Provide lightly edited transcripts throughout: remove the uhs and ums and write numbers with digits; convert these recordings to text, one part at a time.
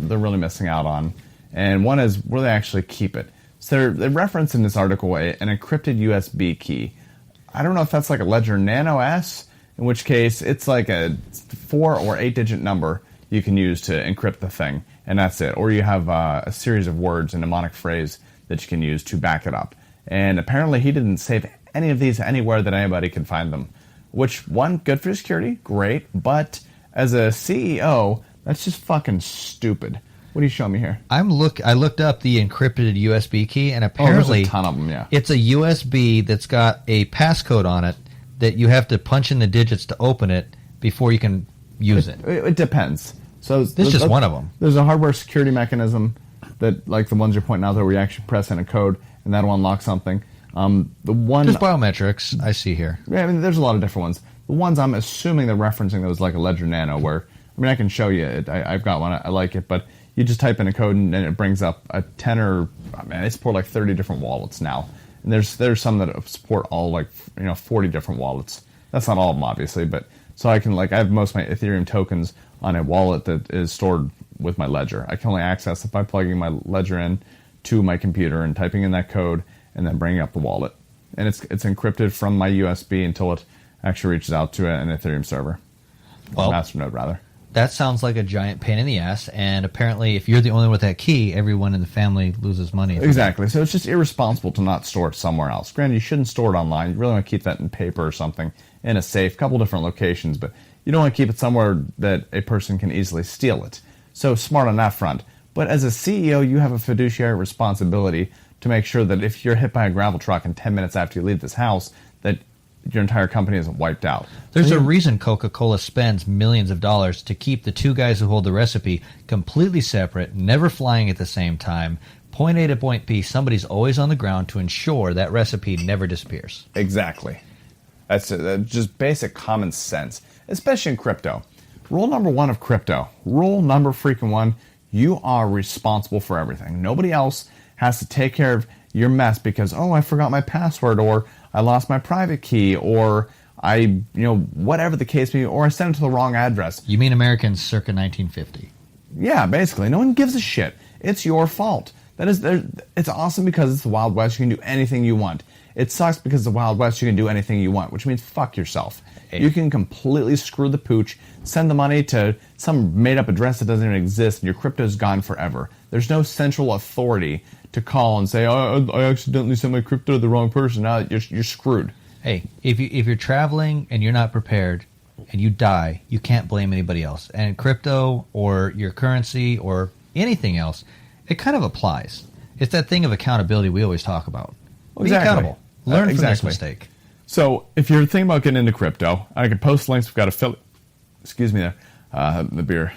they're really missing out on. And one is where they actually keep it. So they reference in this article an encrypted USB key. I don't know if that's like a Ledger Nano S, in which case it's like a 4 or 8 digit number you can use to encrypt the thing, and that's it. Or you have a series of words, a mnemonic phrase that you can use to back it up. And apparently he didn't save any of these anywhere that anybody could find them. Which, one, good for security, great, but as a CEO, that's just fucking stupid. What are you showing me here? I looked up the encrypted USB key, and apparently there's a ton of them, yeah. It's a USB that's got a passcode on it that you have to punch in the digits to open it before you can use it. It depends. So this is just one of them. There's a hardware security mechanism that, like the ones you're pointing out there, where you actually press in a code and that'll unlock something. There's biometrics I see here. Yeah, I mean, there's a lot of different ones. The ones I'm assuming they're referencing those like a Ledger Nano, where I can show you it. I've got one. I like it, but you just type in a code and it brings up a 10 or they support like 30 different wallets now. And there's some that support all 40 different wallets. That's not all of them, obviously, but so I have most of my Ethereum tokens on a wallet that is stored with my Ledger. I can only access it by plugging my Ledger in to my computer and typing in that code and then bringing up the wallet. And it's encrypted from my USB until it actually reaches out to an Ethereum server. Well, Masternode, rather. That sounds like a giant pain in the ass, and apparently if you're the only one with that key, everyone in the family loses money. Exactly. So it's just irresponsible to not store it somewhere else. Granted, you shouldn't store it online. You really want to keep that in paper or something in a safe, couple different locations, but you don't want to keep it somewhere that a person can easily steal it. So smart on that front. But as a CEO, you have a fiduciary responsibility to make sure that if you're hit by a gravel truck in 10 minutes after you leave this house, that your entire company isn't wiped out. There's a reason Coca-Cola spends millions of dollars to keep the two guys who hold the recipe completely separate, never flying at the same time. Point A to point B, somebody's always on the ground to ensure that recipe never disappears. Exactly. That's just basic common sense, especially in crypto. Rule number 1 of crypto. Rule number freaking 1, you are responsible for everything. Nobody else has to take care of your mess because, I forgot my password, or I lost my private key, or whatever the case may be, or I sent it to the wrong address. You mean Americans circa 1950? Yeah, basically. No one gives a shit. It's your fault. It's awesome because it's the Wild West. You can do anything you want. It sucks because it's the Wild West. You can do anything you want, which means fuck yourself. Hey. You can completely screw the pooch, send the money to some made-up address that doesn't even exist, and your crypto's gone forever. There's no central authority to call and say, I accidentally sent my crypto to the wrong person. Now you're screwed. Hey, if you're traveling and you're not prepared and you die, you can't blame anybody else. And crypto or your currency or anything else, it kind of applies. It's that thing of accountability we always talk about. Be accountable. Learn from this mistake. So if you're thinking about getting into crypto, I can post links. We've got affiliate. Excuse me there. The beer.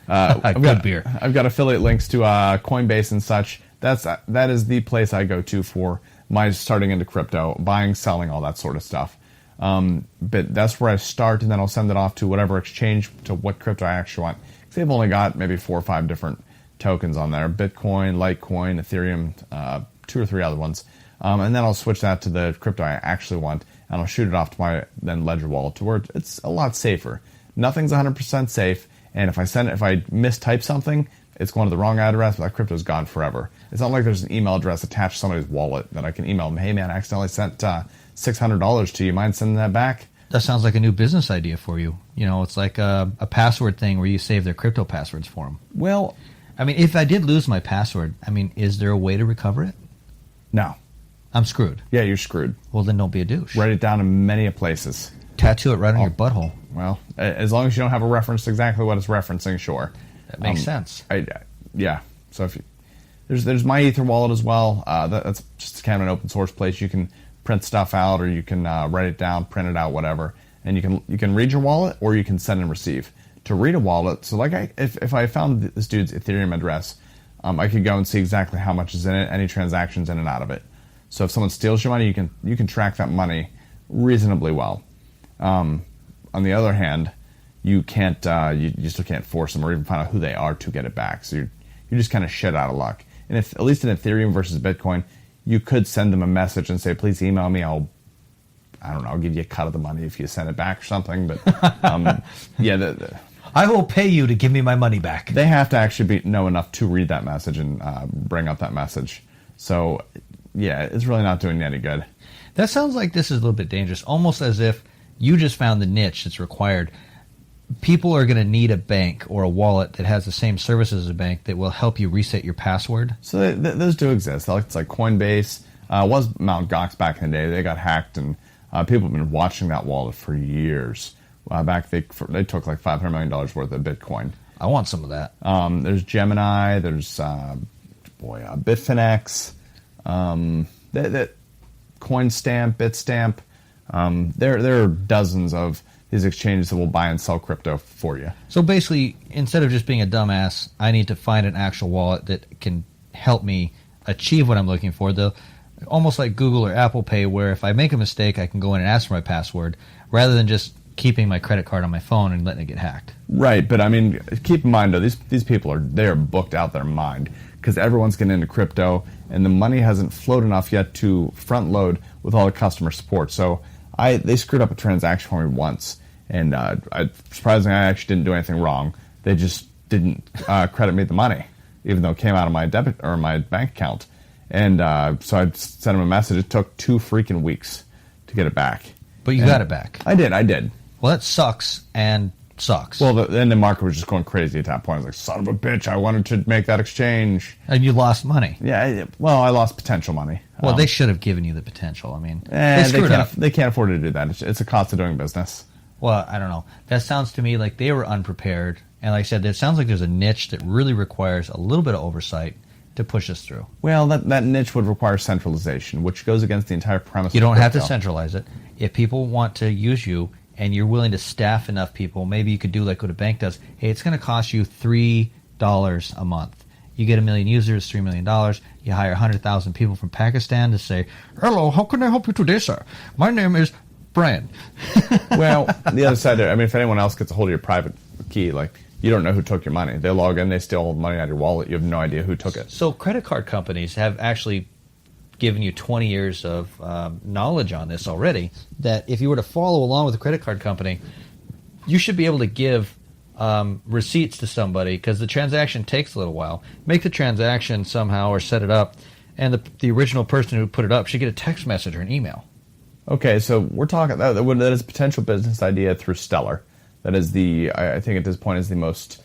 Good beer. I've got affiliate links to Coinbase and such. That is the place I go to for my starting into crypto, buying, selling, all that sort of stuff. But that's where I start, and then I'll send it off to whatever exchange to what crypto I actually want. Because they've only got maybe 4 or 5 different tokens on there: Bitcoin, Litecoin, Ethereum, 2 or 3 other ones. And then I'll switch that to the crypto I actually want, and I'll shoot it off to my then Ledger wallet to where it's a lot safer. Nothing's 100% safe, and if I mistype something, it's going to the wrong address, but that crypto's gone forever. It's not like there's an email address attached to somebody's wallet that I can email them, hey man, I accidentally sent $600 to you. Mind sending that back? That sounds like a new business idea for you. It's like a password thing where you save their crypto passwords for them. Well, if I did lose my password, is there a way to recover it? No. I'm screwed. Yeah, you're screwed. Well, then don't be a douche. Write it down in many places. Tattoo it right on your butthole. Well, as long as you don't have a reference to exactly what it's referencing, sure. That makes sense. Yeah. So there's my Ether wallet as well. That's just kind of an open source place. You can print stuff out, or you can write it down, print it out, whatever. And you can read your wallet, or you can send and receive. To read a wallet, so if I found this dude's Ethereum address, I could go and see exactly how much is in it, any transactions in and out of it. So if someone steals your money, you can track that money reasonably well. On the other hand, you can't you still can't force them or even find out who they are to get it back. So you're just kind of shit out of luck. And if at least in Ethereum versus Bitcoin, you could send them a message and say, please email me. I'll give you a cut of the money if you send it back or something. But I will pay you to give me my money back. They have to actually know enough to read that message and bring up that message. So, yeah, it's really not doing any good. That sounds like this is a little bit dangerous, almost as if you just found the niche that's required. People are going to need a bank or a wallet that has the same services as a bank that will help you reset your password. So those do exist. It's like Coinbase. Was Mt. Gox back in the day. They got hacked, and people have been watching that wallet for years. Back they took like $500 million worth of Bitcoin. I want some of that. There's Gemini. There's Bitfinex. That CoinStamp, Bitstamp. There are dozens of these exchanges that will buy and sell crypto for you. So basically, instead of just being a dumbass, I need to find an actual wallet that can help me achieve what I'm looking for. Almost like Google or Apple Pay, where if I make a mistake, I can go in and ask for my password, rather than just keeping my credit card on my phone and letting it get hacked. Right, but I mean, keep in mind though, these people are booked out their mind because everyone's getting into crypto, and the money hasn't flowed enough yet to front load with all the customer support. So they screwed up a transaction for me once, and surprisingly, I actually didn't do anything wrong. They just didn't credit me the money, even though it came out of my debit or my bank account. And so I sent them a message. It took 2 freaking weeks to get it back. But you got it back. I did. Well, that sucks and sucks. Well, then the market was just going crazy at that point. I was like, son of a bitch, I wanted to make that exchange. And you lost money. Yeah, I lost potential money. Well, they should have given you the potential. I mean, they can't afford to do that. It's a cost of doing business. Well, I don't know. That sounds to me like they were unprepared. And like I said, it sounds like there's a niche that really requires a little bit of oversight to push us through. Well, that niche would require centralization, which goes against the entire premise. You don't have to centralize it. If people want to use you and you're willing to staff enough people, maybe you could do like what a bank does. Hey, it's going to cost you $3 a month. You get 1 million users, $3 million. You hire 100,000 people from Pakistan to say, hello, how can I help you today, sir? My name is Brian. Well, the other side there, I mean, if anyone else gets a hold of your private key, like, you don't know who took your money. They log in, they steal money out of your wallet. You have no idea who took it. So credit card companies have actually given you 20 years of knowledge on this already, that if you were to follow along with a credit card company, you should be able to give receipts to somebody, because the transaction takes a little while. Make the transaction somehow or set it up, and the original person who put it up should get a text message or an email. Okay, so we're talking, that is a potential business idea through Stellar. That is I think at this point is the most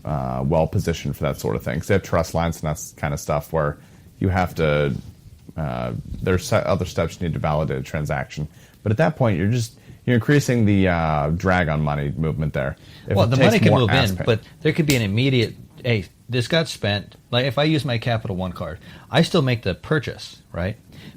well-positioned for that sort of thing. Because they have trust lines and that kind of stuff where you have to, there's other steps you need to validate a transaction. But at that point, you're increasing the drag on money movement there. Well, the money can move in, but there could be an immediate, hey, this got spent. Like if I use my Capital One card, I still make the purchase, right?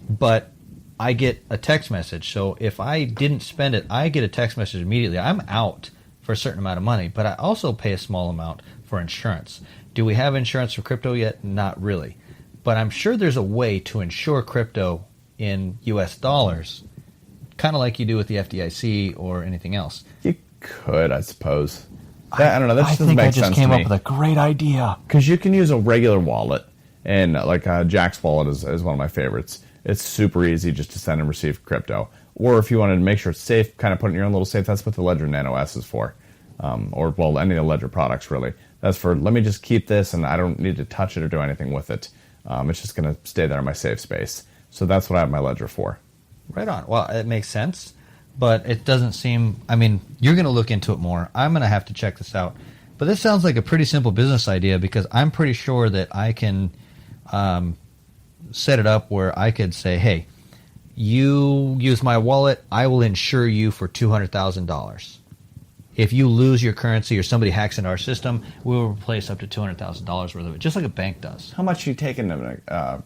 But I get a text message. So if I didn't spend it, I get a text message immediately. I'm out for a certain amount of money, but I also pay a small amount for insurance. Do we have insurance for crypto yet? Not really. But I'm sure there's a way to insure crypto in US dollars, kind of like you do with the FDIC or anything else. You could, I suppose. I don't know. That just doesn't make sense to me. I think I just came up with a great idea. Because you can use a regular wallet, and like Jack's wallet is one of my favorites. It's super easy just to send and receive crypto. Or if you wanted to make sure it's safe, kind of put it in your own little safe. That's what the Ledger Nano S is for. Or, well, any of the Ledger products, really. That's for, let me just keep this, and I don't need to touch it or do anything with it. It's just going to stay there in my safe space. So that's what I have my Ledger for. Right on. Well, it makes sense, but it doesn't seem, I mean, you're going to look into it more. I'm going to have to check this out. But this sounds like a pretty simple business idea, because I'm pretty sure that I can set it up where I could say, hey, you use my wallet, I will insure you for $200,000. If you lose your currency or somebody hacks into our system, we will replace up to $200,000 worth of it, just like a bank does. How much are you taking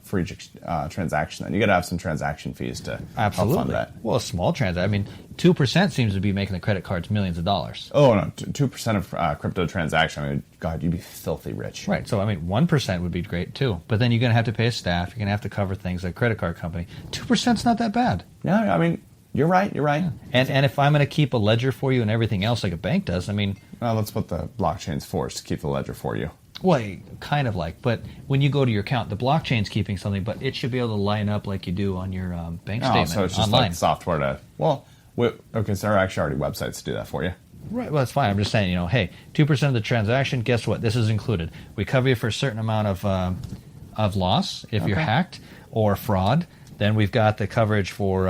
for each transaction then? You got to have some transaction fees to help fund that. Well, a small transaction. I mean, 2% seems to be making the credit cards millions of dollars. Oh, no, 2% of crypto transaction. I mean, God, you'd be filthy rich. Right. So, I mean, 1% would be great, too. But then you're going to have to pay a staff. You're going to have to cover things like credit card company. 2%'s not that bad. Yeah, I mean, you're right. Yeah. And if I'm going to keep a ledger for you and everything else like a bank does, I mean... Well, that's what the blockchain's for, is to keep the ledger for you. Well, kind of like. But when you go to your account, the blockchain's keeping something, but it should be able to line up like you do on your bank statement so it's just online. like software to... Well, okay, so there are actually already websites to do that for you. Right. Well, that's fine. I'm just saying, hey, 2% of the transaction, guess what? This is included. We cover you for a certain amount of loss if you're hacked or fraud. Then we've got the coverage for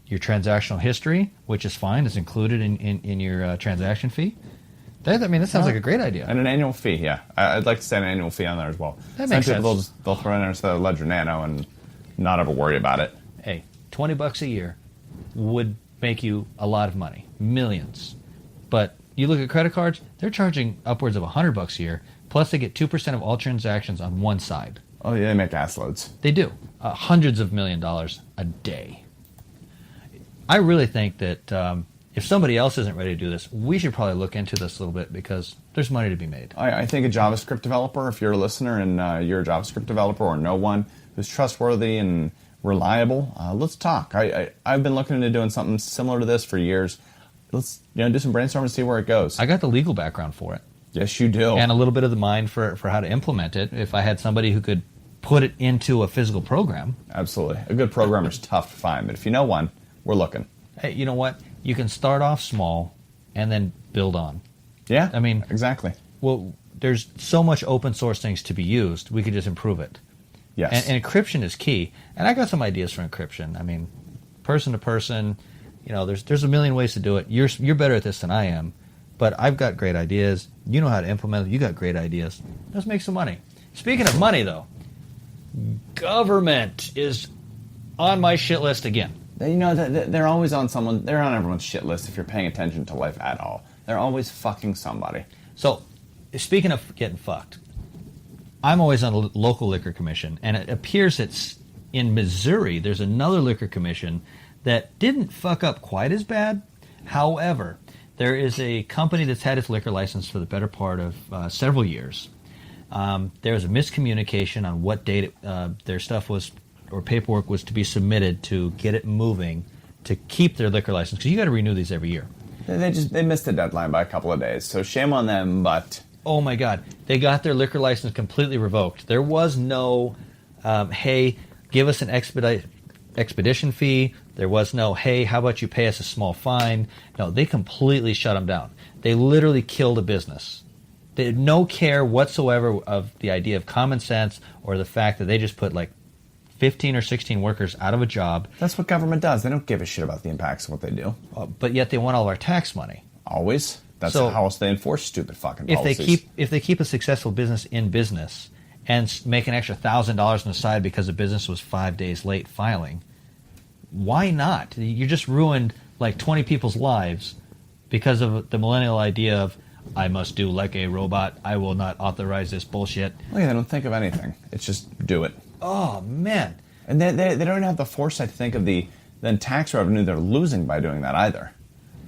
your transactional history, which is fine. It's included in your transaction fee. That sounds like a great idea. And an annual fee, yeah. I'd like to set an annual fee on there as well. That makes sense. They'll throw in there instead of Ledger Nano and not ever worry about it. Hey, $20 a year would make you a lot of money, millions. But you look at credit cards, they're charging upwards of $100 a year, plus they get 2% of all transactions on one side. Oh, yeah, they make ass loads. They do. Hundreds of $1 million a day. I really think that if somebody else isn't ready to do this, we should probably look into this a little bit because there's money to be made. I think a JavaScript developer, if you're a listener and you're a JavaScript developer or know one who's trustworthy and reliable, let's talk. I've been looking into doing something similar to this for years. Let's do some brainstorming and see where it goes. I got the legal background for it. Yes, you do. And a little bit of the mind for how to implement it if I had somebody who could put it into a physical program. Absolutely. A good programmer is tough to find, but if you know one, we're looking. Hey, you know what? You can start off small and then build on. Yeah, I mean, exactly. Well, there's so much open source things to be used. We could just improve it. Yes. And encryption is key. And I got some ideas for encryption. I mean, person to person, there's a million ways to do it. You're better at this than I am, but I've got great ideas. You know how to implement them. You got great ideas. Let's make some money. Speaking of money, though, government is on my shit list again. They're always on someone. They're on everyone's shit list if you're paying attention to life at all. They're always fucking somebody. So, speaking of getting fucked, I'm always on the local liquor commission, and it appears that in Missouri there's another liquor commission that didn't fuck up quite as bad. However, there is a company that's had its liquor license for the better part of several years. There was a miscommunication on what date their stuff was, or paperwork was to be submitted to get it moving to keep their liquor license, because you got to renew these every year. They missed the deadline by a couple of days, so shame on them, but... Oh my God. They got their liquor license completely revoked. There was no, hey, give us an expedition fee. There was no, hey, how about you pay us a small fine? No, they completely shut them down. They literally killed a business. They had no care whatsoever of the idea of common sense or the fact that they just put like 15 or 16 workers out of a job. That's what government does. They don't give a shit about the impacts of what they do. But yet they want all our tax money. Always. That's how else they enforce stupid fucking policies. If they keep a successful business in business and make an extra $1,000 on the side because the business was 5 days late filing, why not? You just ruined like 20 people's lives because of the millennial idea of, I must do like a robot. I will not authorize this bullshit. Look, they don't think of anything. It's just do it. Oh, man. And they don't even have the foresight to think of the tax revenue they're losing by doing that either.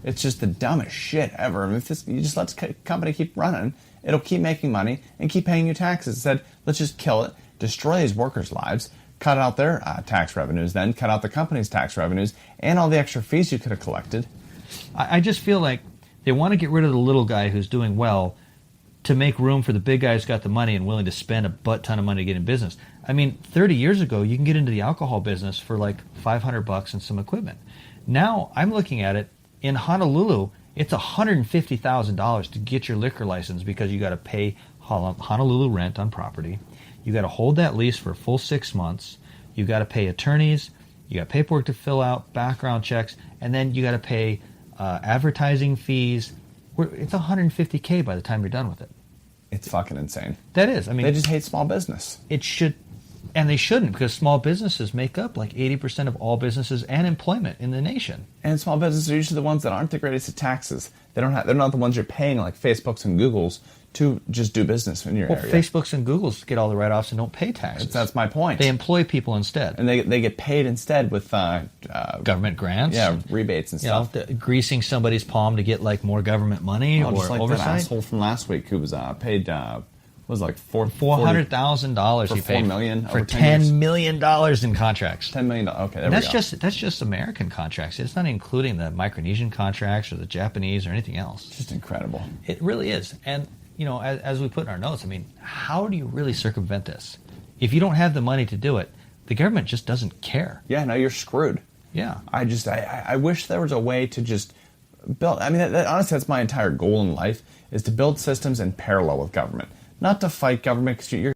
It's just the dumbest shit ever. I mean, you just let the company keep running, it'll keep making money and keep paying you taxes. Instead, let's just kill it, destroy these workers' lives, cut out their tax revenues, then cut out the company's tax revenues and all the extra fees you could have collected. I just feel like they want to get rid of the little guy who's doing well to make room for the big guy who's got the money and willing to spend a butt ton of money to get in business. I mean, 30 years ago, you can get into the alcohol business for like $500 and some equipment. Now, I'm looking at it, in Honolulu, it's $150,000 to get your liquor license because you got to pay Honolulu rent on property. You got to hold that lease for a full 6 months. You got to pay attorneys. You got paperwork to fill out, background checks, and then you got to pay advertising fees. It's $150K by the time you're done with it. It's fucking insane. That is. I mean, they just hate small business. It should, and they shouldn't, because small businesses make up like 80% of all businesses and employment in the nation. And small businesses are usually the ones that aren't the greatest at taxes. They're not the ones you're paying like Facebooks and Googles to just do business in your area. Facebooks and Googles get all the write-offs and don't pay taxes. That's my point. They employ people instead. And they get paid instead with government grants. Yeah, rebates and stuff. Greasing somebody's palm to get like more government money or just like oversight. That asshole from last week who was paid was like $400,000 he paid $4 million for $10 million in contracts. $10 million. Okay, there we go. That's just American contracts. It's not including the Micronesian contracts or the Japanese or anything else. Just incredible. It really is. And as we put in our notes, I mean, how do you really circumvent this? If you don't have the money to do it, the government just doesn't care. Yeah, no, you're screwed. Yeah. I wish there was a way to just build. I mean, honestly, that's my entire goal in life, is to build systems in parallel with government, not to fight government, because you're